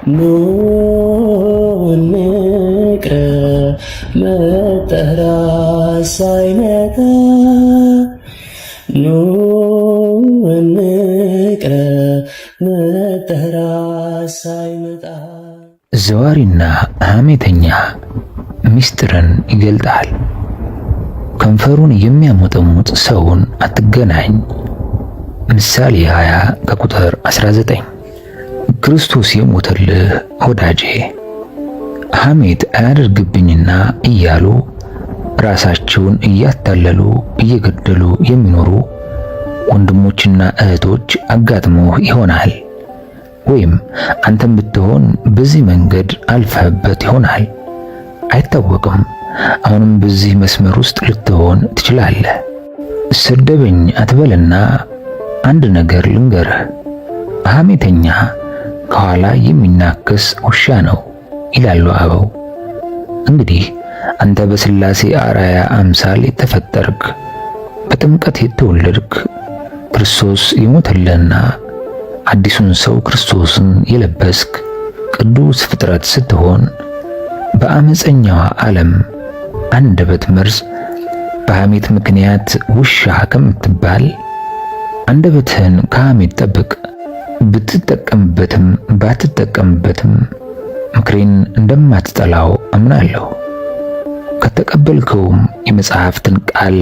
ኑ እንቅረብ መጠራት ሳይመጣ ኑ እንቅረብ መጠራት ሳይመጣ። ዘዋሪና ሐሜተኛ ሚስጥርን ይገልጣል። ከንፈሩን የሚያሞጠሙጥ ሰውን አትገናኝ። ምሳሌ 20 ከቁጥር 19። ክርስቶስ የሞተልህ ወዳጄ ሐሜት አያደርግብኝና እያሉ ራሳቸውን እያታለሉ እየገደሉ የሚኖሩ ወንድሞችና እህቶች አጋጥሞህ ይሆናል። ወይም አንተም ብትሆን በዚህ መንገድ አልፈህበት ይሆናል። አይታወቅም። አሁንም በዚህ መስመር ውስጥ ልትሆን ትችላለህ። ሰደበኝ አትበልና አንድ ነገር ልንገርህ። ሐሜተኛ ከኋላ የሚናከስ ውሻ ነው ይላሉ አበው። እንግዲህ አንተ በሥላሴ አርአያ አምሳል የተፈጠርክ በጥምቀት የተወለድክ ክርስቶስ የሞተልህና አዲሱን ሰው ክርስቶስን የለበስክ ቅዱስ ፍጥረት ስትሆን በአመፀኛዋ ዓለም አንደበት መርዝ በሐሜት ምክንያት ውሻ ከምትባል አንደበትህን ከሐሜት ጠብቅ። ብትጠቀምበትም ባትጠቀምበትም ምክሬን እንደማትጠላው አምናለሁ። ከተቀበልከውም የመጽሐፍትን ቃል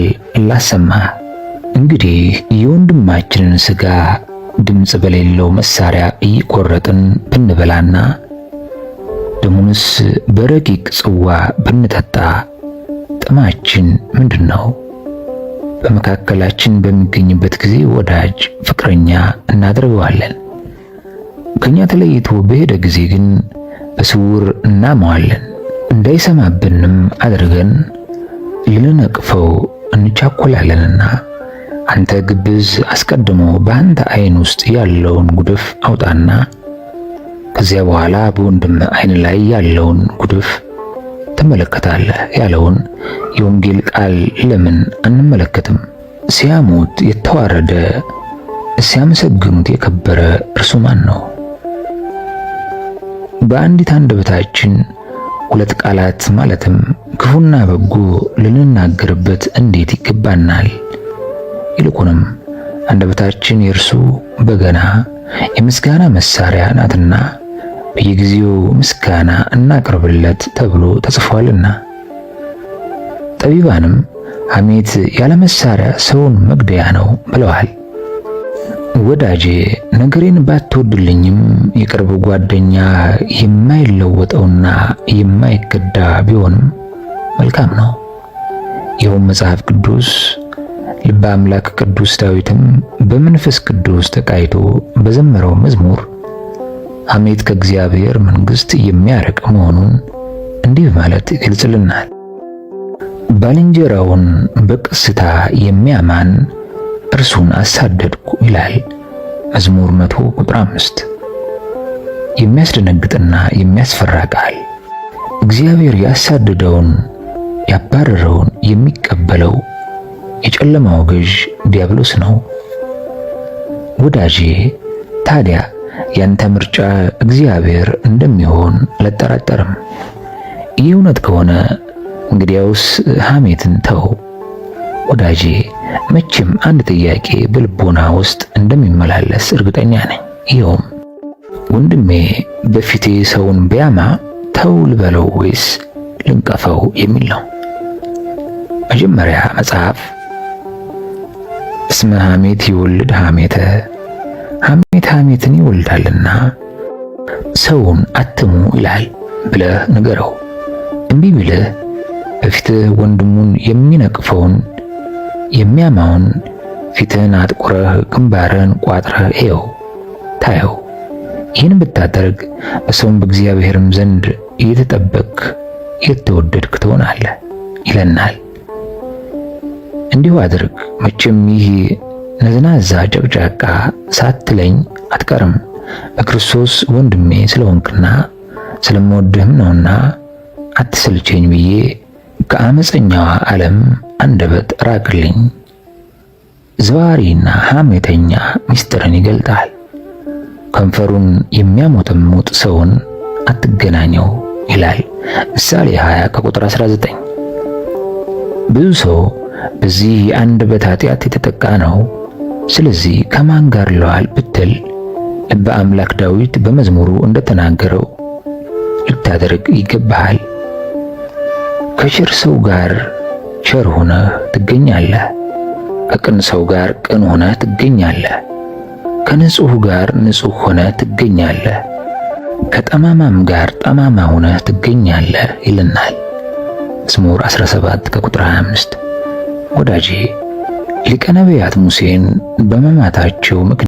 ላሰማህ። እንግዲህ የወንድማችንን ሥጋ ድምፅ በሌለው መሳሪያ እየቆረጥን ብንበላና ደሙንስ በረቂቅ ጽዋ ብንጠጣ ጥማችን ምንድን ነው? በመካከላችን በሚገኝበት ጊዜ ወዳጅ ፍቅረኛ እናደርገዋለን። ከኛ ተለይቶ በሄደ ጊዜ ግን በስውር እናመዋለን። እንዳይሰማብንም አድርገን ልንነቅፈው እንቻኮላለንና አንተ ግብዝ አስቀድሞ በአንተ ዓይን ውስጥ ያለውን ጉድፍ አውጣና ከዚያ በኋላ በወንድም ዓይን ላይ ያለውን ጉድፍ ትመለከታለህ ያለውን የወንጌል ቃል ለምን አንመለከትም? ሲያሙት የተዋረደ ሲያመሰግኑት የከበረ እርሱ ማን ነው? በአንዲት አንደበታችን ሁለት ቃላት ማለትም ክፉና በጎ ልንናገርበት እንዴት ይገባናል? ይልቁንም አንደበታችን የእርሱ በገና የምስጋና መሳሪያ ናትና በየጊዜው ምስጋና እናቅርብለት ተብሎ ተጽፏልና። ጠቢባንም ሐሜት ያለ መሳሪያ ሰውን መግደያ ነው ብለዋል። ወዳጄ ነገሬን ባትወድልኝም የቅርብ ጓደኛ የማይለወጠውና የማይከዳ ቢሆንም መልካም ነው። ይኸውም መጽሐፍ ቅዱስ ልበ አምላክ ቅዱስ ዳዊትም በመንፈስ ቅዱስ ተቃይቶ በዘመረው መዝሙር ሐሜት ከእግዚአብሔር መንግሥት የሚያርቅ መሆኑን እንዲህ ማለት ይገልጽልናል። ባልንጀራውን በቅስታ የሚያማን እርሱን አሳደድኩ ይላል መዝሙር 100 ቁጥር 5። የሚያስደነግጥና የሚያስፈራ ቃል። እግዚአብሔር ያሳደደውን ያባረረውን የሚቀበለው የጨለማው ገዥ ዲያብሎስ ነው። ወዳጄ ታዲያ ያንተ ምርጫ እግዚአብሔር እንደሚሆን አልጠራጠርም። ይህ እውነት ከሆነ እንግዲያውስ ሐሜትን ተው። ወዳጄ መቼም አንድ ጥያቄ በልቦና ውስጥ እንደሚመላለስ እርግጠኛ ነኝ። ይኸውም ወንድሜ በፊቴ ሰውን ቢያማ ተው ልበለው ወይስ ልንቀፈው የሚል ነው። መጀመሪያ መጽሐፍ እስመ ሐሜት ይወልድ ሐሜተ፣ ሐሜት ሐሜትን ይወልዳልና ሰውን አትሙ ይላል ብለህ ንገረው። እምቢ ብለህ በፊትህ ወንድሙን የሚነቅፈውን የሚያማውን ፊትህን አጥቁረህ ግንባርህን ቋጥረህ እየው ታየው። ይህን ብታደርግ በሰውም በእግዚአብሔርም ዘንድ እየተጠበቅክ የተወደድክ ትሆናለህ ይለናል። እንዲሁ አድርግ። መቼም ይህ ነዝናዛ ጨቅጫቃ ሳትለኝ አትቀርም። በክርስቶስ ወንድሜ ስለሆንክና ስለምወድህም ነውና አትሰልቸኝ ብዬ ከአመፀኛዋ ዓለም አንደበት ራቅልኝ። ዘዋሪና ሐሜተኛ ምስጢርን ይገልጣል። ከንፈሩን የሚያሞጠሙጥ ሰውን አትገናኘው ይላል ምሳሌ 20 ከቁጥር 19። ብዙ ሰው በዚህ የአንደበት ኃጢአት የተጠቃ ነው። ስለዚህ ከማን ጋር ለዋል ብትል ልበ አምላክ ዳዊት በመዝሙሩ እንደተናገረው ልታደርግ ይገባሃል። ከቸር ሰው ጋር ቸር ሆነህ ትገኛለህ። ከቅን ሰው ጋር ቅን ሆነህ ትገኛለህ። ከንጹህ ጋር ንጹህ ሆነህ ትገኛለህ። ከጠማማም ጋር ጠማማ ሆነህ ትገኛለህ ይልናል መዝሙር 17 ከቁጥር 25። ወዳጄ ሊቀ ነቢያት ሙሴን በመማታቸው ምክንያት